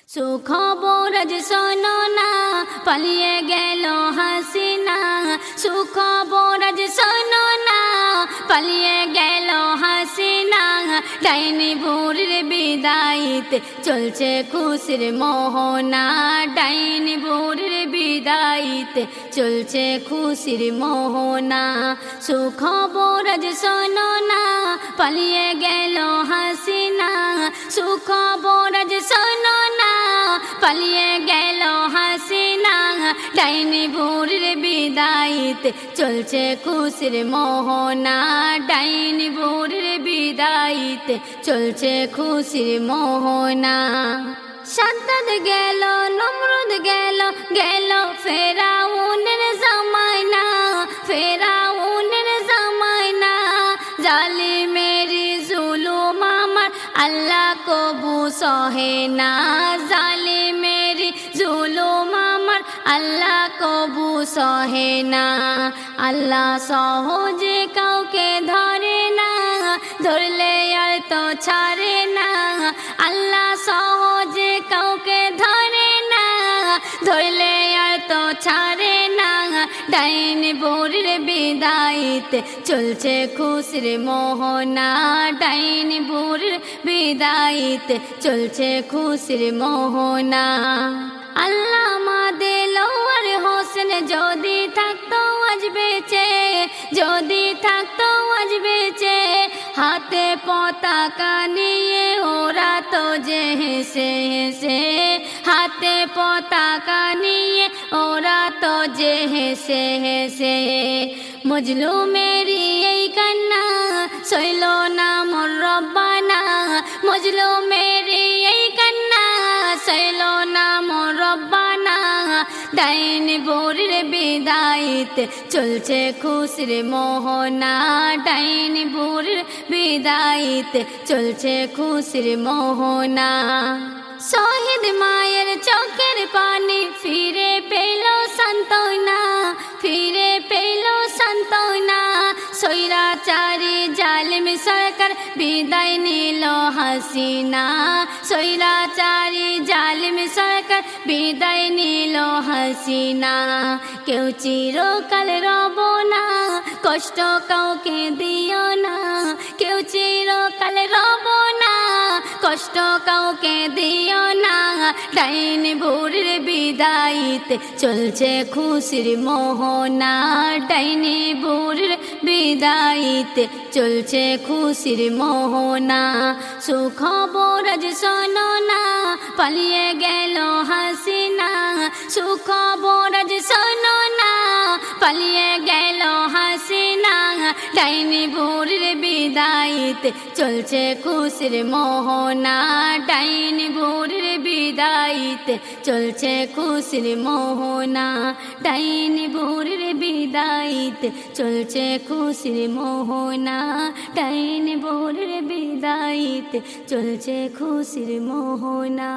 সুখবর আজ শোনো না, পালিয়ে গেল হাসিনা। সুখবর আজ শোনো না, পালিয়ে গেল হাসিনা। ডাইনি বুড়ির বিদায়িতে চলছে খুশির মোহনা। ডাইনি বুড়ির বিদায়িতে চলছে খুশির মোহনা। সুখবর আজ শোনো না, পালিয়ে গেল হাসিনা। সুখবর আজ শোনো না, পালিয়ে গেল হাসিনা। ডাইনি বুড়ির বিদায়িতে চলছে খুশির মোহনা। ডাইনি বুড়ির বিদায়িতে চলছে খুশির মোহনা। সাদ্দাত গেল, নমরুদ গেল, গেল ফেরাউনের জামানা। ফেরাউনের জামানা, জালিমেরি জুলুম আমার আল্লাহ কবু সহে না। জালিমেরি জুলুম আমার আল্লাহ কবু সহে না। আল্লাহ সহজে কাউকে ধরে না, ধরলে আর তো ছাড়ে না। আল্লাহ সহজে কাউকে ধরে না, ধরলে আর তো ছাড়ে না। ডাইনি বুড়ির বিদায়িতে চলছে খুশির মোহনা। ডাইনি বুড়ির বিদায়িতে চলছে খুশির মোহনা। আল্লামা দেলোয়ার হোসেন যদি থাকতো আজ বেঁচে, যদি থাকতো আজ বেঁচে, হাতে পতাকা নিয়ে ওরা তো যে হেসে হেসে। হাতে পতাকা নিয়ে ওরা তো যে হেসে হেসে। মজলুমেরি এই কান্না সইল না মোর রব্বানা। মজলুমেরি এই কান্না সইল না মোর রব্বানা। ডাইনি বুড়ির বিদায়িতে চলছে খুশির মোহনা। ডাইনি বুড়ির বিদায়িতে চলছে খুশির মোহনা। শহীদ মায়ের চোখের পানি ফিরে পেল সান্ত্বনা। ফিরে পেল সান্ত্বনা। স্বৈরাচারী জালিম সরকার বিদায় নিল হাসিনা। স্বৈরাচারী জালিম সরকার বিদায় নিল হাসিনা। কেউ চিরকাল রব না, কষ্ট কাউকে দিও না। কেউ চিরকাল রব না, কষ্ট কাউকে দিও না। ডাইনি বুড়ির বিদায়িতে চলছে খুশির মোহনা। ডাইনি বুড়ির বিদায়িতে চলছে খুশির মোহনা। সুখবর আজ শোনো না, পালিয়ে গেল হাসিনা। সুখবর আজ শোনো না, পালিয়ে গেল হাসিনা। ডাইনি বুড়ির বিদায়িতে চলছে খুশির মোহনা। ডাইনি বুড়ির বিদায়িতে চলছে খুশির মোহনা। ডাইনি বুড়ির বিদায়িতে চলছে খুশির মোহনা। ডাইনি বুড়ির বিদায়িতে চলছে খুশির মোহনা।